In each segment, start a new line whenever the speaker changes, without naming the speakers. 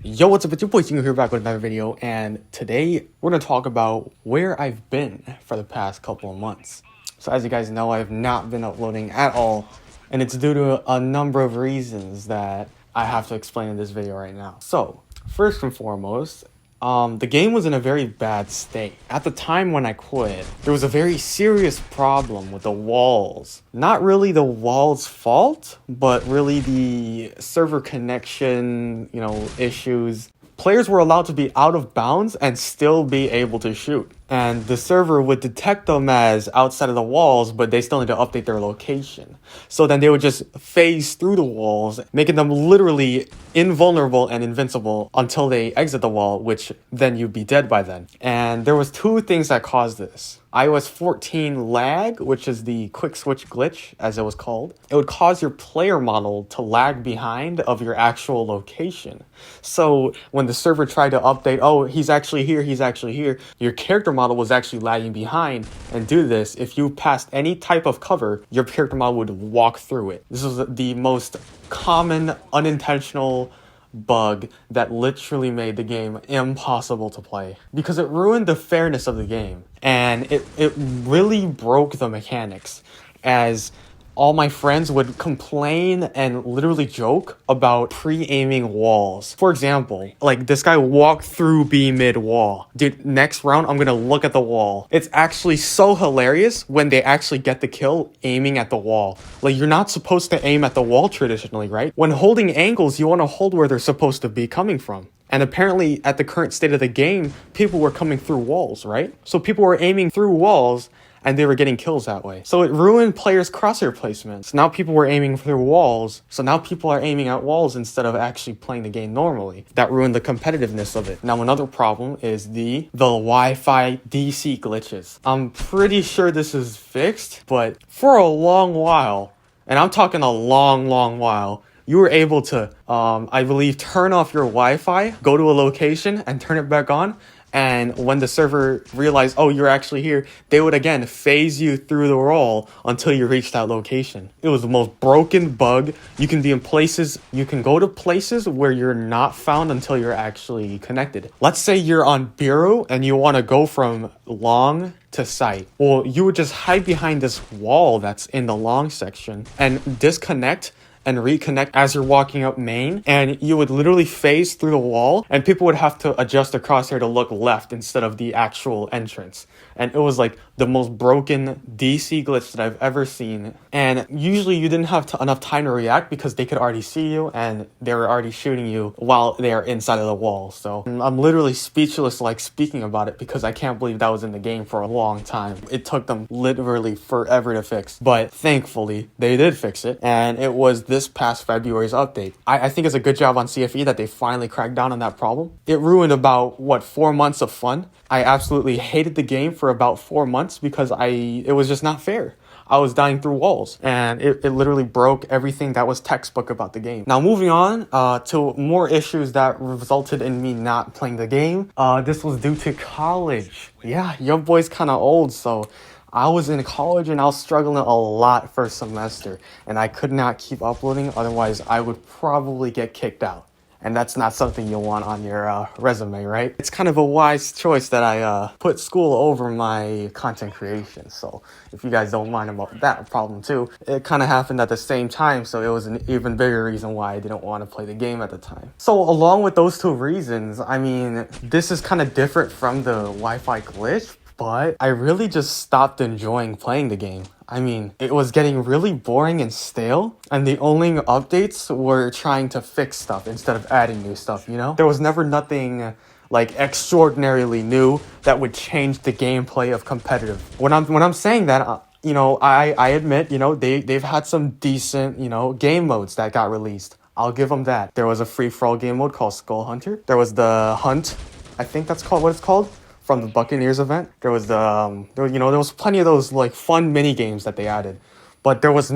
Yo, what's up? It's your boy Jingo here back with another video, and today we're going to talk about where I've been for the past couple of months. So as you guys know, I've not been uploading at all, and it's due to a number of reasons that I have to explain in this video right now. So, first and foremost, the game was in a very bad state. At the time when I quit, there was a very serious problem with the walls. Not really the wall's fault, but really the server connection, issues. Players were allowed to be out of bounds and still be able to shoot. And the server would detect them as outside of the walls, but they still need to update their location. So then they would just phase through the walls, making them literally invulnerable and invincible until they exit the wall, which then you'd be dead by then. And there was two things that caused this. iOS 14 lag, which is the quick switch glitch, as it was called. It would cause your player model to lag behind of your actual location. So when the server tried to update, oh, he's actually here, your character model was actually lagging behind. And due to this, if you passed any type of cover, your character model would walk through it. This was the most common unintentional bug that literally made the game impossible to play because it ruined the fairness of the game, and it really broke the mechanics, as all my friends would complain and literally joke about pre-aiming walls. For example, like this guy walked through B mid-wall. Dude, next round, I'm gonna look at the wall. It's actually so hilarious when they actually get the kill aiming at the wall. Like, you're not supposed to aim at the wall traditionally, right? When holding angles, you wanna hold where they're supposed to be coming from. And apparently, at the current state of the game, people were coming through walls, right? So people were aiming through walls, and they were getting kills that way. So it ruined players' crosshair placements. Now people were aiming through walls, so now people are aiming at walls instead of actually playing the game normally. That ruined the competitiveness of it. Now another problem is the Wi-Fi DC glitches. I'm pretty sure this is fixed, but for a long while, and I'm talking a long while, you were able to, I believe, turn off your Wi-Fi, go to a location, and turn it back on. And when the server realized, oh, you're actually here, they would again phase you through the wall until you reach that location. It was the most broken bug. You can go to places where you're not found until you're actually connected. Let's say you're on Bureau and you want to go from long to site. Well, you would just hide behind this wall that's in the long section and disconnect and reconnect as you're walking up main, and you would literally phase through the wall, and people would have to adjust the crosshair to look left instead of the actual entrance. And it was like the most broken DC glitch that I've ever seen. And usually you didn't have enough time to react because they could already see you and they were already shooting you while they are inside of the wall. So I'm literally speechless like speaking about it because I can't believe that was in the game for a long time. It took them literally forever to fix, but thankfully they did fix it, and it was this past February's update. I think it's a good job on CFE that they finally cracked down on that problem. It ruined about 4 months of fun. I absolutely hated the game for about 4 months because it was just not fair. I was dying through walls, and it literally broke everything that was textbook about the game. Now moving on to more issues that resulted in me not playing the game. This was due to college. Yeah, your boy's kind of old, so I was in college and I was struggling a lot first semester, and I could not keep uploading, otherwise I would probably get kicked out. And that's not something you'll want on your resume, right? It's kind of a wise choice that I put school over my content creation. So if you guys don't mind about that problem too, it kind of happened at the same time. So it was an even bigger reason why I didn't want to play the game at the time. So along with those two reasons, I mean, this is kind of different from the Wi-Fi glitch, but I really just stopped enjoying playing the game. I mean, it was getting really boring and stale, and the only updates were trying to fix stuff instead of adding new stuff, you know? There was never nothing like extraordinarily new that would change the gameplay of competitive. When I'm saying that, I admit, they've had some decent, game modes that got released. I'll give them that. There was a free-for-all game mode called Skull Hunter. There was the Hunt, I think that's what it's called, from the Buccaneers event. There was there was plenty of those like fun mini games that they added, but there was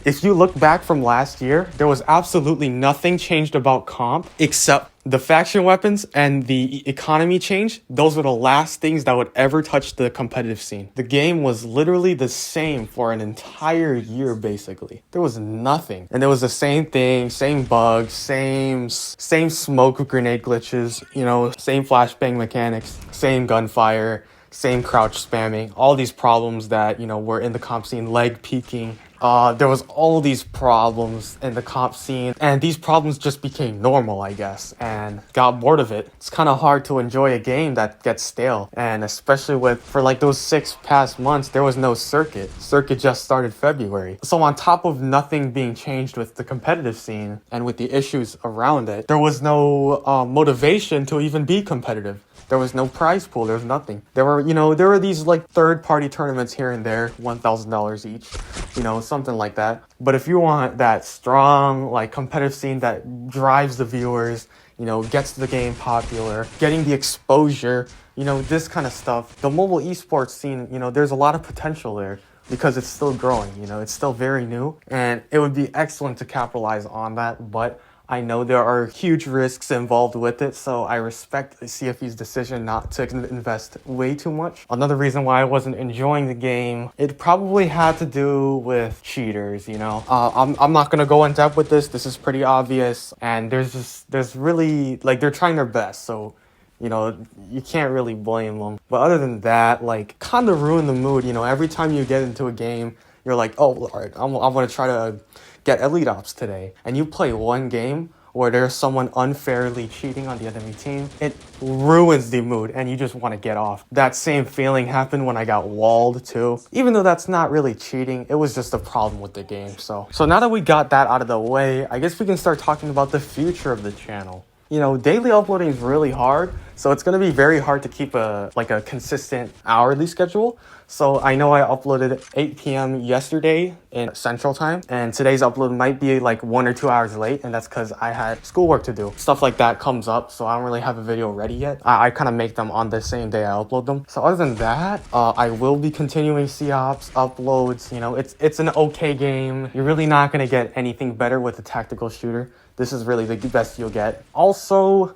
if you look back from last year, there was absolutely nothing changed about comp except The faction weapons and the economy change, those were the last things that would ever touch the competitive scene. The game was literally the same for an entire year, basically. There was nothing. And it was the same thing, same bugs, same smoke grenade glitches, you know, same flashbang mechanics, same gunfire, same crouch spamming, all these problems that, you know, were in the comp scene, leg peeking. There was all these problems in the comp scene, and these problems just became normal, I guess, and got bored of it. It's kind of hard to enjoy a game that gets stale, and especially for like those 6 past months, there was no circuit. Circuit just started February. So on top of nothing being changed with the competitive scene and with the issues around it, there was no motivation to even be competitive. There was no prize pool. There was nothing. There were these like third-party tournaments here and there, $1,000 each, you know, something like that. But if you want that strong, like, competitive scene that drives the viewers, you know, gets the game popular, getting the exposure, you know, this kind of stuff, the mobile esports scene, you know, there's a lot of potential there because it's still growing, you know, it's still very new, and it would be excellent to capitalize on that, but I know there are huge risks involved with it, so I respect CFE's decision not to invest way too much. Another reason why I wasn't enjoying the game, it probably had to do with cheaters, you know. I'm not gonna go in depth with this. This is pretty obvious, and there's really, like, they're trying their best, so, you know, you can't really blame them. But other than that, like, kind of ruin the mood, you know. Every time you get into a game, you're like, oh, all right, I'm gonna try to get Elite Ops today, and you play one game where there's someone unfairly cheating on the enemy team, it ruins the mood and you just want to get off. That same feeling happened when I got walled too. Even though that's not really cheating, it was just a problem with the game. So now that we got that out of the way, I guess we can start talking about the future of the channel. You know, daily uploading is really hard, so it's going to be very hard to keep a consistent hourly schedule. So I know I uploaded 8 p.m. yesterday in Central Time, and today's upload might be like 1 or 2 hours late, and that's because I had schoolwork to do. Stuff like that comes up, so I don't really have a video ready yet. I kind of make them on the same day I upload them. So other than that, I will be continuing COPS uploads. You know, it's an okay game. You're really not going to get anything better with a tactical shooter. This is really the best you'll get. Also,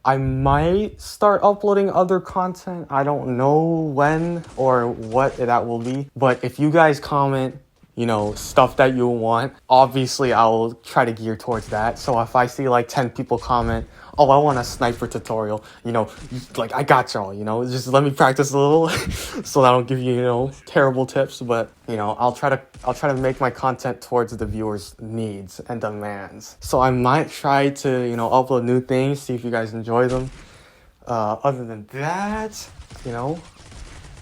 I might start uploading other content. I don't know when or what that will be. But if you guys comment, you know, stuff that you want, obviously I'll try to gear towards that. So if I see like 10 people comment, oh, I want a sniper tutorial, you know, like, I got y'all, you know, just let me practice a little so I don't give you, you know, terrible tips. But, you know, I'll try to make my content towards the viewers' needs and demands. So I might try to, you know, upload new things, see if you guys enjoy them. Other than that, you know,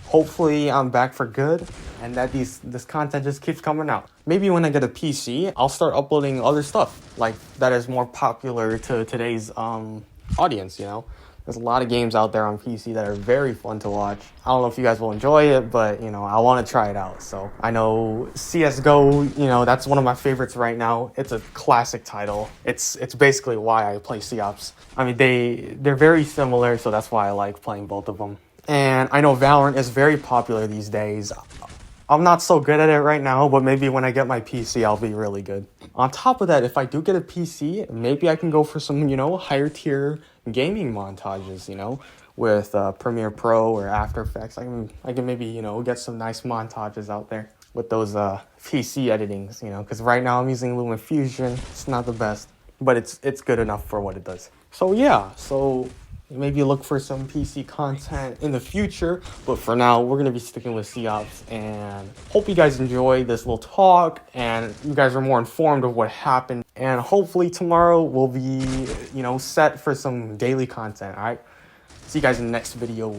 hopefully I'm back for good and that this content just keeps coming out. Maybe when I get a PC, I'll start uploading other stuff like that is more popular to today's audience, you know. There's a lot of games out there on PC that are very fun to watch. I don't know if you guys will enjoy it, but, you know, I want to try it out. So I know CSGO, you know, that's one of my favorites right now. It's a classic title. It's basically why I play COPS. I mean, they're very similar, so that's why I like playing both of them. And I know Valorant is very popular these days. I'm not so good at it right now, but maybe when I get my PC, I'll be really good. On top of that, if I do get a PC, maybe I can go for some, you know, higher tier gaming montages, you know, with Premiere Pro or After Effects. I can maybe, you know, get some nice montages out there with those PC editings, you know, because right now I'm using LumaFusion. It's not the best, but it's good enough for what it does. So yeah, maybe look for some PC content in the future, but for now, we're going to be sticking with COPS, and hope you guys enjoy this little talk, and you guys are more informed of what happened, and hopefully tomorrow we'll be, you know, set for some daily content, all right? See you guys in the next video.